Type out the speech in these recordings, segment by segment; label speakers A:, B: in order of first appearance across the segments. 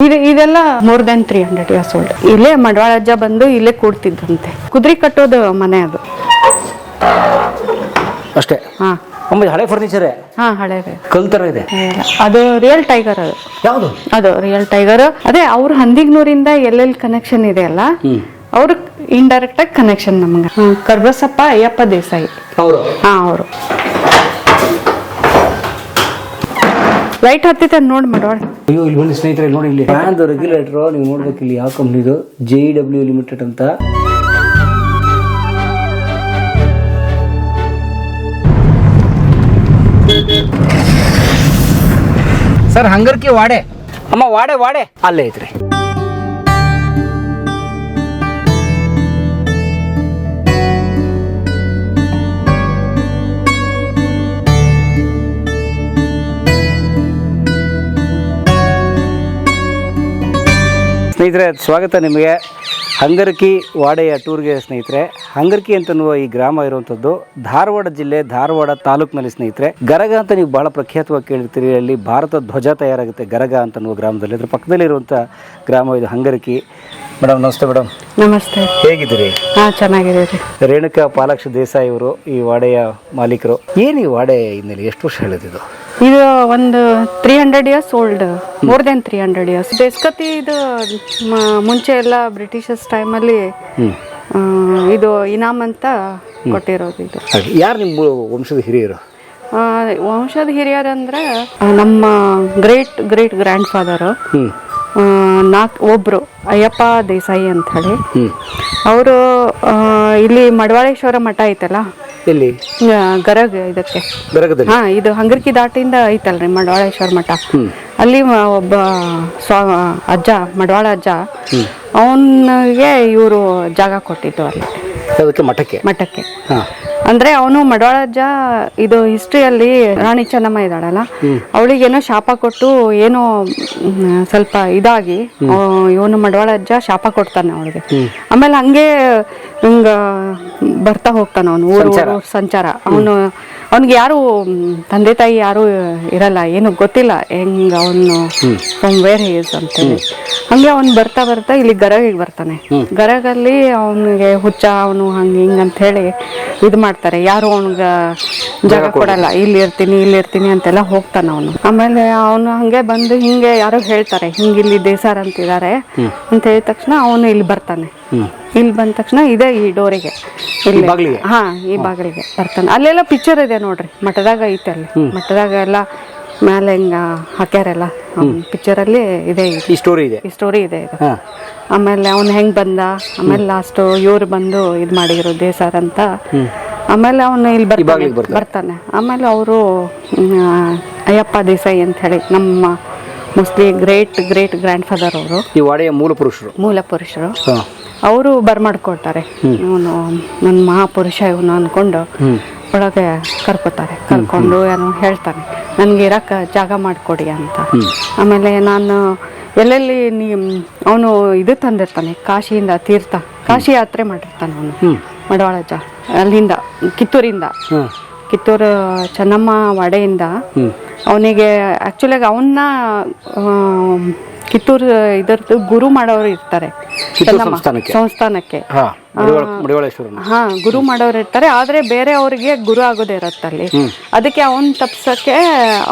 A: ಇದೆಲ್ಲ more than 300 years old. ಇಲ್ಲೇ ಮಡವಾಳ ಅಜ್ಜ ಬಂದು ಇಲ್ಲೇ ಕೂಡ್ತಿದ್ರಂತೆ. ಕುದುರೆ ಕಟ್ಟೋದು ಮನೆ ಅದು
B: ಅಷ್ಟೇ.
A: ಹಾ,
B: ಹಳೆ ಫರ್ನಿಚರೇ.
A: ಹಾ, ಹಳೇದೆ.
B: ಕಲ್ ತರ ಇದೆ.
A: ಅದು ರಿಯಲ್ ಟೈಗರ್. ಅದು
B: ಯಾವುದು? ಅದು
A: ರಿಯಲ್ ಟೈಗರ್. ಅದೇ ಅವ್ರ ಹಂದಿಗ್ನೂರಿಂದ ಎಲ್ಲೆಲ್ಲಿ ಕನೆಕ್ಷನ್ ಇದೆ ಅಲ್ಲ, ಅವ್ರ ಇಂಡೈರೆಕ್ಟ್ ಆಗಿ ಕನೆಕ್ಷನ್ ನಮ್ಗೆ. ಕರ್ಬಸಪ್ಪ ಅಯ್ಯಪ್ಪ ದೇಸಾಯಿ
B: ಅವರು.
A: ಹಾ, ಅವರು ಲೈಟ್ ಹತ್ತಿತ್ತ ನೋಡಿ ಮಡವಾಳ.
B: ಅಯ್ಯೋ, ಇಲ್ಲಿ ಬನ್ನಿ ಸ್ನೇಹಿತರೆ, ನೋಡಿ ಇಲ್ಲಿ ಫ್ಯಾನ್ ರೆಗ್ಯುಲೇಟರ್ ನೀವು ನೋಡ್ಬೇಕು. ಇಲ್ಲಿ ಯಾವ ಕಂಪ್ನಿದು? JW ಲಿಮಿಟೆಡ್ ಅಂತ. ಸರ್, ಹಂಗರ್ಕಿ ವಾಡೆ ಅಮ್ಮ, ವಾಡೆ ಅಲ್ಲೇ ಐತ್ರಿ. ಸ್ನೇಹಿತರೆ, ಸ್ವಾಗತ ನಿಮಗೆ ಹಂಗರ್ಕಿ ವಾಡೆಯ ಟೂರ್ಗೆ. ಸ್ನೇಹಿತರೆ, ಹಂಗರ್ಕಿ ಅಂತನ್ನುವ ಈ ಗ್ರಾಮ ಇರುವಂಥದ್ದು ಧಾರವಾಡ ಜಿಲ್ಲೆ, ಧಾರವಾಡ ತಾಲೂಕಿನಲ್ಲಿ. ಸ್ನೇಹಿತರೆ, ಗರಗ ಅಂತ ನೀವು ಬಹಳ ಪ್ರಖ್ಯಾತವಾಗಿ ಕೇಳಿರ್ತೀರಿ. ಅಲ್ಲಿ ಭಾರತ ಧ್ವಜ ತಯಾರಾಗುತ್ತೆ ಗರಗ ಅಂತನ್ನುವ ಗ್ರಾಮದಲ್ಲಿ. ಅದ್ರ ಪಕ್ಕದಲ್ಲಿರುವಂಥ ಗ್ರಾಮ ಇದು ಹಂಗರ್ಕಿ. ಮೇಡಮ್, ನಮಸ್ತೆ. ಮೇಡಮ್
A: ನಮಸ್ತೆ.
B: ಹೇಗಿದ್ದೀರಿ?
A: ಹಾ, ಚೆನ್ನಾಗಿದ್ದೀರಿ.
B: ರೇಣುಕಾ ಪಾಲಾಕ್ಷ ದೇಸಾಯಿ ಅವರು ಈ ವಾಡೆಯ ಮಾಲೀಕರು. ಏನು ಈ ವಾಡೆ ಹಿನ್ನೆಲೆ ಎಷ್ಟು ವರ್ಷ ಹೇಳಿದ್ದು?
A: ಇದು ಒಂದು 300 years old, more than 300 years. ದೇಸ್ಕತಿ ಇದು ಮುಂಚೆ ಎಲ್ಲ ಬ್ರಿಟಿಷರ್ಸ್ ಟೈಮಲ್ಲಿ ಇದು ಇನಾಮ್ ಅಂತ ಕೊಟ್ಟಿರೋದು. ಇದು
B: ಯಾರು ನಿಮ್ಮ ವಂಶದ ಹಿರಿಯರು?
A: ವಂಶದ ಹಿರಿಯರಂದ್ರೆ ನಮ್ಮ ಗ್ರೇಟ್ ಗ್ರೇಟ್ ಗ್ರ್ಯಾಂಡ್ ಫಾದರ್ ಒಬ್ರು ಅಯ್ಯಪ್ಪ ದೇಸಾಯಿ ಅಂತ ಹೇಳಿ. ಅವರು ಇಲ್ಲಿ ಮಡವಾಳೇಶ್ವರ ಮಠ ಐತಲ್ಲ, ಇಲ್ಲಿ ಗರಗ, ಇದಕ್ಕೆ ಹಾ, ಇದು ಹಂಗರ್ಕಿ ದಾಟಿಂದ ಐತಲ್ರಿ ಮಡವಾಳೇಶ್ವರ ಮಠ. ಅಲ್ಲಿ ಒಬ್ಬ ಅಜ್ಜ, ಮಡವಾಳ ಅಜ್ಜ, ಅವನಿಗೆ ಇವರು ಜಾಗ ಕೊಟ್ಟಿದ್ದು ಅಲ್ಲಿ ಮಠಕ್ಕೆ. ಅಂದ್ರೆ ಅವನು ಮಡವಾಳ ಅಜ್ಜ, ಇದು ಹಿಸ್ಟ್ರಿಯಲ್ಲಿ ರಾಣಿ ಚೆನ್ನಮ್ಮ ಇದ್ದಾಳಲ್ಲ, ಅವಳಿಗೇನೋ ಶಾಪ ಕೊಟ್ಟು ಏನೋ ಸ್ವಲ್ಪ ಇದಾಗಿ ಇವನು ಮಡವಾಳ ಅಜ್ಜ ಶಾಪ ಕೊಡ್ತಾನೆ ಅವಳಿಗೆ. ಆಮೇಲೆ ಹಂಗೆ ಹಿಂಗ ಬರ್ತಾ ಹೋಗ್ತಾನ ಅವನು ಊರು ಸಂಚಾರ. ಅವನಿಗೆ ಯಾರು ತಂದೆ ತಾಯಿ ಯಾರು ಇರಲ್ಲ, ಏನು ಗೊತ್ತಿಲ್ಲ ಹೆಂಗ ಅವನು ಫ್ರಮ್ ವೇರ್ ಹಿ ಇಸ್ ಅಂತೇಳಿ. ಹಂಗೆ ಅವ್ನು ಬರ್ತಾ ಬರ್ತಾ ಇಲ್ಲಿ ಗರಗಿಗೆ ಬರ್ತಾನೆ. ಗರಗಲ್ಲಿ ಅವನಿಗೆ ಹುಚ್ಚ, ಅವನು ಹಂಗೆ ಹಿಂಗ ಅಂತ ಹೇಳಿ ಇದು ಮಾಡ್ತಾರೆ. ಯಾರು ಅವನಿಗ ಜಾಗ ಕೊಡಲ್ಲ. ಇಲ್ಲಿ ಇರ್ತೀನಿ ಅಂತೆಲ್ಲ ಹೋಗ್ತಾನ ಅವನು. ಆಮೇಲೆ ಅವನು ಹಂಗೆ ಬಂದು ಹಿಂಗೆ ಯಾರೋ ಹೇಳ್ತಾರೆ, ಹಿಂಗೆ ಇಲ್ಲಿ ದೇಸಾರ್ ಅಂತಿದ್ದಾರೆ ಅಂತ ಹೇಳಿದ ತಕ್ಷಣ ಅವನು ಇಲ್ಲಿ ಬರ್ತಾನೆ. ಇಲ್ಲಿ ಬಂದ ತಕ್ಷಣ ಇದೇ ಈ ಡೋರಿಗೆ, ಇಲ್ಲಿ ಹಾ, ಈ ಬಾಗಿಲಿಗೆ ಬರ್ತಾನೆ. ಅಲ್ಲೆಲ್ಲ ಪಿಕ್ಚರ್ ಇದೆ ನೋಡ್ರಿ, ಮಠದಾಗ ಐತೆ. ಅಲ್ಲಿ ಮಠದಾಗ ಎಲ್ಲ ಮೇಲೆ ಹಿಂಗ ಹಾಕ್ಯಾರೆಲ್ಲ ಪಿಕ್ಚರ್ ಅಲ್ಲಿ ಇದೆ. ಈ ಸ್ಟೋರಿ ಇದೆ ಇದು. ಆಮೇಲೆ ಅವ್ನು ಹೆಂಗ್ ಬಂದ, ಆಮೇಲೆ ಲಾಸ್ಟ್ ಇವ್ರು ಬಂದು ಇದ್ ಮಾಡಿದ್ರು ದೇಸಾರ್ ಅಂತ. ಆಮೇಲೆ ಅವನು ಇಲ್ಲಿ ಬರ್ತಾನೆ. ಆಮೇಲೆ ಅವರು ಅಯ್ಯಪ್ಪ ದೇಸಾಯಿ ಅಂತ ಹೇಳಿ ನಮ್ಮ mostly great great grand father ಅವರು,
B: ಈ ವಾಡೆಯ ಮೂಲ ಪುರುಷರು. ಅವರು ಬರ್ಮಾಡ್ಕೊಳ್ತಾರೆ, ಇವನು ನನ್ನ ಮಹಾಪುರುಷ ಇವನು ಅನ್ಕೊಂಡು ಒಳಗೆ ಕರ್ಕೊಂಡು ಏನೋ ಹೇಳ್ತಾನೆ, ನನ್ಗೆ ಇರಕ್ಕೆ ಜಾಗ ಮಾಡಿಕೊಡಿ ಅಂತ. ಆಮೇಲೆ ನಾನು ಎಲ್ಲೆಲ್ಲಿ ಅವನು ಇದು ತಂದಿರ್ತಾನೆ, ಕಾಶಿಯಿಂದ ತೀರ್ಥ, ಕಾಶಿ ಯಾತ್ರೆ ಮಾಡಿರ್ತಾನೆ ಅವನು ಮಡವಾಳಜ್ಜ. ಅಲ್ಲಿಂದ ಕಿತ್ತೂರು ಚೆನ್ನಮ್ಮ ವಾಡೆಯಿಂದ ಅವನಿಗೆ ಆಕ್ಚುಲಾಗಿ ಅವನ್ನ ಕಿತ್ತೂರು ಇದರದ್ದು ಗುರು ಮಾಡೋರು ಇರ್ತಾರೆ ಸಂಸ್ಥಾನಕ್ಕೆ. ಹಾ, ಗುರು ಮಾಡೋರು ಇರ್ತಾರೆ. ಆದ್ರೆ ಬೇರೆ ಅವ್ರಿಗೆ ಗುರು ಆಗೋದೇ ಇರತ್ತಲ್ಲಿ. ಅದಕ್ಕೆ ಅವನ್ ತಪ್ಸಕ್ಕೆ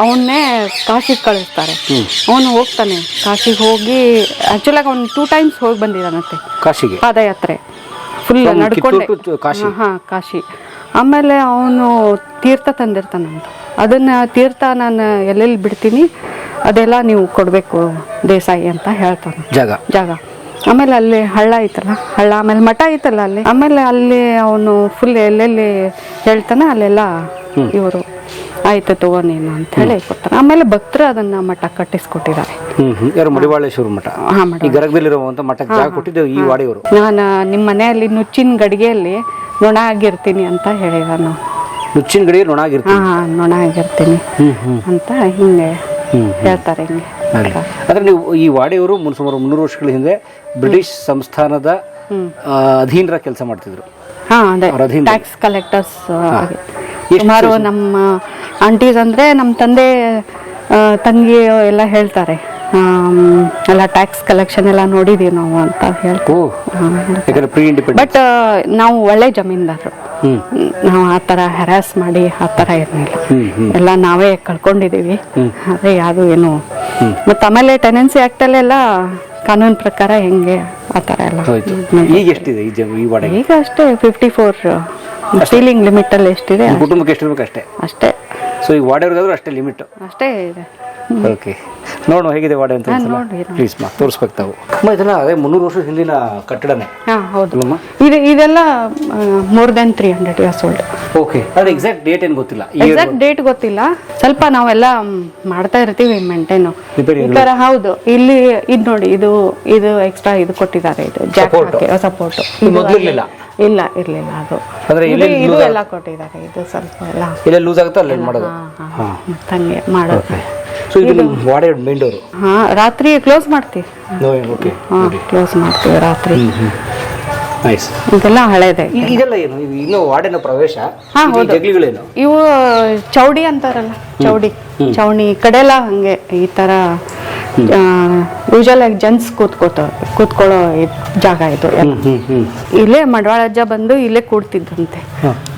B: ಅವನ್ನೇ ಕಾಶಿಗೆ ಕಳಿಸ್ತಾರೆ. ಅವನು ಹೋಗ್ತಾನೆ ಕಾಶಿಗೆ. ಹೋಗಿ ಆಕ್ಚುಲಾಗಿ ಅವ್ನು 2 times ಹೋಗಿ ಬಂದಿದ್ದಾನಂತೆ ಕಾಶಿಗೆ, ಪಾದಯಾತ್ರೆ ಫುಲ್ ನಡ್ಕೊಂಡೆ. ಹಾ, ಕಾಶಿ. ಆಮೇಲೆ ಅವನು ತೀರ್ಥ ತಂದಿರ್ತಾನಂತ. ಅದನ್ನ ತೀರ್ಥ ನಾನು ಎಲ್ಲೆಲ್ಲಿ ಬಿಡ್ತೀನಿ ಅದೆಲ್ಲ ನೀವು ಕೊಡ್ಬೇಕು ದೇಸಾಯಿ ಅಂತ ಹೇಳ್ತಾನೆ, ಜಾಗ. ಆಮೇಲೆ ಅಲ್ಲಿ ಹಳ್ಳ ಐತಲ್ಲ, ಆಮೇಲೆ ಮಠ ಐತಲ್ಲ ಅಲ್ಲಿ. ಆಮೇಲೆ ಅಲ್ಲಿ ಅವನು ಫುಲ್ ಎಲ್ಲೆಲ್ಲಿ ಹೇಳ್ತಾನೆ ಅಲ್ಲೆಲ್ಲ ಇವರು ಆಯ್ತು ತಗೋ ನೀನು ಅಂತ ಹೇಳಿ ಕೊಡ್ತಾರೆ. ಆಮೇಲೆ ಭಕ್ತರು ಅದನ್ನ ಮಠ ಕಟ್ಟಿಸ್ಕೊಟ್ಟಿದ್ದಾರೆ. ಮಡಿವಾಳೇಶ್ವರ ಮಠ.
A: ನಾನು ನಿಮ್ಮ ಮನೆಯಲ್ಲಿ ನುಚ್ಚಿನ ಗಡಿಗೆಯಲ್ಲಿ ನೊಣ ಆಗಿರ್ತೀನಿ ಅಂತ ಹೇಳಿದ.
B: ನುಚ್ಚಿನ ಗಡಿಗೆ
A: ನೊಣ ಆಗಿರ್ತೀನಿ ಅಂತ ಹಿಂಗೆ ಹೇಳ್ತಾರೆ. ಹಿಂಗೆ
B: ಅಂದ್ರೆ ನೀವು ಈ ವಾಡೆಯವರು ಸುಮಾರು 300 ವರ್ಷಗಳ ಹಿಂದೆ ಬ್ರಿಟಿಷ್ ಸಂಸ್ಥಾನದ ಅಧೀನರ ಕೆಲಸ ಮಾಡ್ತಿದ್ರು.
A: Tax collectors. ಸುಮಾರು ನಮ್ಮ ಆಂಟೀಸ್ ಅಂದ್ರೆ ನಮ್ಮ ತಂದೆ ತಂಗಿ ಎಲ್ಲ ಹೇಳ್ತಾರೆ ಎಲ್ಲ ಟ್ಯಾಕ್ಸ್ ಕಲೆಕ್ಷನ್ ಎಲ್ಲ ನೋಡಿದೀವಿ ನಾವು ಅಂತ ಹೇಳ್ತೀವಿ. ಬಟ್ ನಾವು ಒಳ್ಳೆ ಜಮೀನ್ದಾರರು, ನಾವು ಆ ಥರ ಹ್ಯಾರಾಸ್ ಮಾಡಿ ಆ ಥರ ಏನಿಲ್ಲ, ಎಲ್ಲ ನಾವೇ ಕಳ್ಕೊಂಡಿದೀವಿ. ಅದೇ ಯಾವುದು ಏನು ಮತ್ತು ಆಮೇಲೆ ಟೆನೆನ್ಸಿ ಆ್ಯಕ್ಟಲ್ಲೆಲ್ಲ ಕಾನೂನು ಪ್ರಕಾರ ಹೆಂಗೆ ಆ ಥರ ಎಲ್ಲ. ಈಗ ಅಷ್ಟೇ 54 ಸೀಲಿಂಗ್ ಲಿಮಿಟ್ ಅಲ್ಲಿ ಎಷ್ಟಿದೆ
C: ಕುಟುಂಬಕ್ಕೆ ಎಷ್ಟು ಇರಬೇಕು ಅಷ್ಟೇ.
A: ಅಷ್ಟೇ.
C: ಸೊ ಈಗ ವಾರ್ಡ್ ಅಷ್ಟೇ ಲಿಮಿಟ್
A: ಅಷ್ಟೇ ಇದೆ.
C: ಓಕೆ, ನೋಡು ಹೇಗಿದೆ ವಾರ್ಡ್ ಅಂತ ಪ್ಲೀಸ್ ಮಾ ತೋರಿಸ್ಬೇಕು ತಾವು. ಇದೆಲ್ಲ ಅದೇ 300 ವರ್ಷದ ಹಿಂದಿನ ಕಟ್ಟಡನೇ.
A: ಹೌದು, ಇದೆಲ್ಲ more than 300 years old.
C: Okay, ಅದ್ರ ಎಕ್ಸಾಕ್ಟ್ ಡೇಟ್ ಏನು ಗೊತ್ತಿಲ್ಲ.
A: ಎಕ್ಸಾಕ್ಟ್ ಡೇಟ್ ಗೊತ್ತಿಲ್ಲ, ಸ್ವಲ್ಪ ನಾವೆಲ್ಲ ಮಾಡ್ತಾ ಇರ್ತೀವಿ ಮೇಂಟೈನ್ ಈ ತರ. ಹೌದು, ಇಲ್ಲಿ ಇದು ನೋಡಿ, ಇದು ಎಕ್ಸ್ಟ್ರಾ ಇದು ಕೊಟ್ಟಿದ್ದಾರೆ, ಇದು ಜಾಕ್ ಸಪೋರ್ಟ್. ಇಲ್ಲ ಇರ್ಲಿಲ್ಲ, ಅದು ಇದು ಎಲ್ಲ ಕೊಟ್ಟಿದ್ದಾರೆ. ಇದು ಸ್ವಲ್ಪ ಎಲ್ಲ
C: ಲೂಸ್ ಆಗುತ್ತೆ ಅಲ್ಲ ಮಾಡೋದು,
A: ಹಂಗೆ ಮಾಡೋದು.
C: ಸೊ ಇದು ವಾರ್ಡ್ ಮೇನ್ ಡೋರ್.
A: ರಾತ್ರಿ ಕ್ಲೋಸ್ ಮಾಡ್ತೀವಿ. ಕ್ಲೋಸ್ ಮಾಡ್ತೀವಿ ರಾತ್ರಿ. ಇದೆಲ್ಲ ಹಳೇದೆ.
C: ಇದೆಲ್ಲ ಏನು ಇನ್ನು ವಾರ್ಡಿನ ಪ್ರವೇಶ? ಜಗ್ಲಿಗಳೇನು
A: ಇವು? ಚೌಡಿ ಅಂತಾರಲ್ಲ, ಚೌಣಿ ಕಡೆ ಎಲ್ಲ ಹಂಗೆ ಈ ತರ ಯೂಶಲ್ ಆಗಿ ಜನ್ಸ್ ಕೂತ್ಕೊಳ್ಳೋ ಜಾಗ ಇದು. ಇಲ್ಲೇ ಮಡವಾಳಜ್ಜ ಬಂದು ಇಲ್ಲೇ ಕೂಡ್ತಿದ್ದಂತೆ,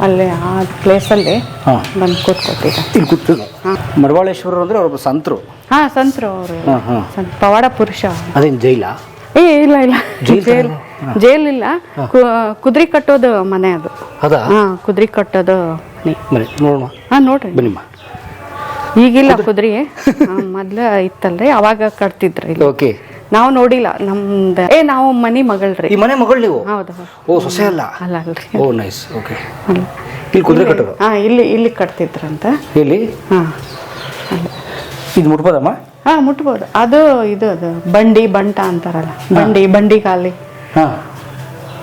A: ಅಲ್ಲೇ ಆ ಪ್ಲೇಸ್ ಅಲ್ಲಿ ಬಂದು ಕೂತ್ಕೊತಿದ್ದ.
C: ಮಡವಾಳೇಶ್ವರ ಅಂದ್ರೆ ಅವ್ರ ಸಂತರು.
A: ಸಂತರು ಅವರು, ಪವಾಡ ಪುರುಷ.
C: ಅದೇನು ಜೈಲಾ?
A: ಇಲ್ಲ ಜೈಲ್ ಇಲ್ಲ, ಕುದುರೆ ಕಟ್ಟೋದು ಮನೆ ಅದು. ಕುದುರೆ ಕಟ್ಟೋದು ಮನೆ. ನೋಡ್ರಿ
C: ಬನ್ನಿಮ್ಮ.
A: ಈಗಿಲ್ಲ ಕುದುರೆ, ಮೊದ್ಲು ಇತ್ತಲ್ರಿ, ಅವಾಗ ಕಟ್ತಿದ್ರಿ. ನಾವು ನೋಡಿಲ್ಲ. ನಮ್ದ ನಾವು ಮನಿ ಮಗಳ್ರಿ.
C: ಈ ಮನೆ ಮಗಳು ನೀವು?
A: ಹೌದು.
C: ಓ, ಸೊಸೆ ಅಲ್ಲ?
A: ಅಲ್ರಿ.
C: ಓ, ನೈಸ್. ಓಕೆ, ಇಲ್ಲಿ ಕುದುರೆ ಕಟ್ಟೋದು?
A: ಇಲ್ಲಿ ಕಟ್ತಿದ್ರಂತ.
C: ಇಲ್ಲಿ ಇದು ಮುಟ್ಬೋದಮ್ಮ?
A: ಮುಟ್ಬೋದು. ಅದು ಬಂಟ ಅಂತಾರಲ್ಲ, ಬಂಡಿ ಗಾಲಿ,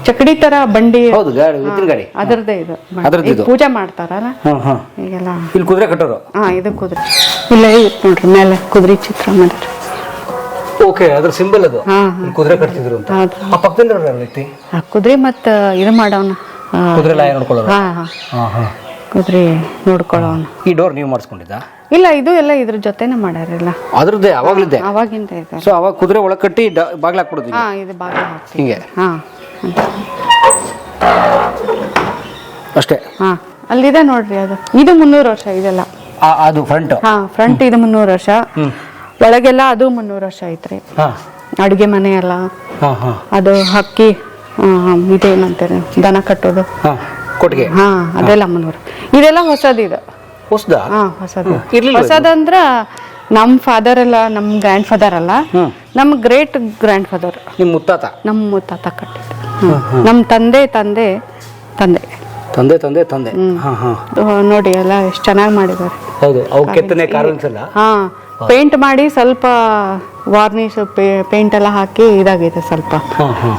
A: ಚಕಡಿ ತರ ಬಂಡಿ.
C: ಹೌದು, ಗಾಡಿ
A: ಅದರದೇ ಇದು ಪೂಜೆ ಮಾಡ್ತಾರಲ್ಲ ಈಗೆಲ್ಲ.
C: ಇಲ್ಲಿ ಕುದುರೆ ಕಟ್ಟೋರು?
A: ಇದು ಕುದುರೆ ಇಲ್ಲೇ ನೋಡ್ರಿ, ಮೇಲೆ ಕುದುರೆ ಚಿತ್ರ ಮಾಡಿರಿ.
C: ಓಕೆ, ಅದ್ರ ಸಿಂಬಲ್ ಅದು. ಕುದುರೆ ಕಟ್ತಿದ್ರು ಅಂತ. ಆ ಪಕ್ಕದಲ್ಲಿ
A: ಕುದುರೆ ಮತ್ತ ಇದು ಮಾಡೋಣ,
C: ಕುದುರೆ ಲಾಯ ನೋಡ್ಕೊಳ್ಳೋರು.
A: ಕುದುರೆ ನೋಡ್ಕೊಳ್ಳೋಣ.
C: ಈ ಡೋರ್ ನೀವು ಮಾಡಿಸ್ಕೊಂಡಿದ್ದ?
A: ಇಲ್ಲ, ಇದು ಎಲ್ಲ ಇದ್ರ ಜೊತೆನೆ ಮಾಡ್ಯಾರಿಲ್ಲ.
C: ಅದ್ರದ್ದೇ ಅವಾಗ್ಲಿದ್ದೆ?
A: ಅವಾಗಿಂದ ಇದೆ.
C: ಸೊ ಅವಾಗ ಕುದುರೆ ಒಳಗೆ ಕಟ್ಟಿ ಬಾಗ್ಲ ಹಾಕ್ಬಿಡುದು.
A: ಇದು ಬಾಗ್ಲ ಹಾಕ್ತೀವಿ
C: ಹಿಂಗೆ. ಅಷ್ಟೇ.
A: ಅಲ್ಲಿದೆ ನೋಡ್ರಿ, ಇದು 300 ವರ್ಷ ಇದೆಲ್ಲ.
C: ಅದು ಫ್ರಂಟ್?
A: ಫ್ರಂಟ್ ಇದು 300 ವರ್ಷ. ಒಳಗೆಲ್ಲ ಅದು 300 ವರ್ಷ ಐತ್ರಿ. ಅಡುಗೆ ಮನೆ ಎಲ್ಲ, ಅದು ಹಕ್ಕಿ ಇದೇನಂತಾರೆ ದನ ಕಟ್ಟೋದು,
C: ಕೊಟ್ಟಿಗೆ,
A: ಅದೆಲ್ಲ 300. ಇದೆಲ್ಲ ಹೊಸದಿದೆ. ಹೊಸದಂದ್ರ ನಮ್ ಫಾದರ್ ಅಲ್ಲ, ನಮ್ ಗ್ರ್ಯಾಂಡ್ ಫಾದರ್ ಅಲ್ಲ, ನಮ್ ಗ್ರೇಟ್ ಗ್ರ್ಯಾಂಡ್ ಫಾದರ್,
C: ನಮ್ಮ ಮುತ್ತಾತ
A: ಕಟ್ಟಿದ್ದು. ನಮ್ ತಂದೆ ನೋಡಿ ಎಲ್ಲ ಎಷ್ಟು ಚೆನ್ನಾಗಿ ಮಾಡಿದ್ದಾರೆ. ಪೇಂಟ್ ಮಾಡಿ ಸ್ವಲ್ಪ ವಾರ್ನಿಶ್ ಪೇಂಟ್ ಎಲ್ಲ ಹಾಕಿ ಇದಾಗಿದೆ, ಸ್ವಲ್ಪ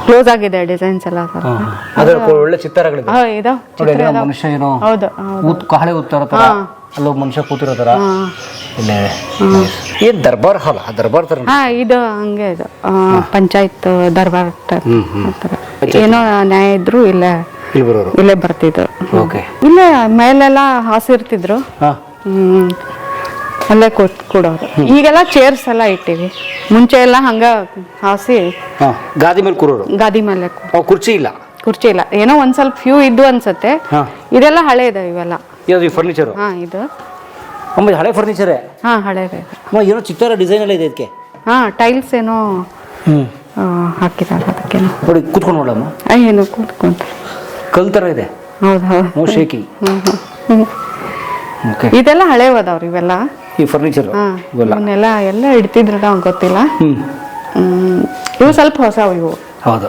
A: ಕ್ಲೋಸ್ ಆಗಿದೆ ಡಿಸೈನ್ಸ್ ಎಲ್ಲ.
C: ಒಳ್ಳೆ ಚಿತ್ರಗಳಿದೆ. ಅಲ್ಲೊಬ್ಬ ಮನುಷ್ಯ ಕೂತಿರೋ ತರ. ಏನ್ ದರ್ಬಾರ್ ಹಾಲ್? ದರ್ಬಾರ್ ತರ?
A: ಇದು ಹಂಗೆ, ಇದು ಪಂಚಾಯತ್ ದರ್ಬಾರ್ ಏನೋ ನ್ಯಾಯ ಇದ್ರು ಇಲ್ಲೇ ಬರ್ತಿದ್ರು. ಇಲ್ಲೇ ಮೇಲೆಲ್ಲ ಹಾಸಿರ್ತಿದ್ರು, ಅಲ್ಲೇ ಕೂಡೋರು. ಈಗೆಲ್ಲ ಚೇರ್ಸ್ ಎಲ್ಲ ಇಟ್ಟಿವಿ. ಮುಂಚೆ ಎಲ್ಲ ಹಂಗ ಹಾಸಿ
C: ಗಾದಿ ಮೇಲೆ ಕೂರೋರು.
A: ಗಾದಿ ಮೇಲೆ.
C: ಕುರ್ಚಿ ಇಲ್ಲ,
A: ಏನೋ ಒಂದ್ ಸ್ವಲ್ಪ ಫ್ಯೂ ಇದ್ದು ಅನ್ಸತ್ತೆ. ಇದೆಲ್ಲ ಹಳೇದ ಇವೆಲ್ಲ.
C: ಫರ್ನಿಚರ್?
A: ಇದು
C: ಹಳೆ ಫರ್ನಿಚರ್.
A: ಹಳೇದೆ.
C: ಏನೋ ಚಿತ್ತಾರ ಡಿಸೈನ್ ಎಲ್ಲ ಇದೆ ಇದಕ್ಕೆ.
A: ಟೈಲ್ಸ್ ಏನೋ ಹಾಕಿದಾರೆ ಅದಕ್ಕೆ.
C: ನೋಡಿ, ಕೂತ್ಕೊಂಡು ನೋಡಮ್ಮ.
A: ಏನು ಕೂತ್ಕೊಂತ
C: ಕಲ್ ತರ ಇದೆ.
A: ಹೌದು.
C: No shaking.
A: ಇದೆಲ್ಲ ಹಳೇವದವ್ರು ಇವೆಲ್ಲ.
C: ಈ ಫರ್ನಿಚರ್
A: ಎಲ್ಲ ಇಡ್ತಿದ್ರ ಗೊತ್ತಿಲ್ಲ. ಇವು ಸ್ವಲ್ಪ ಹೊಸವು ಇವು.
C: ಹೌದು.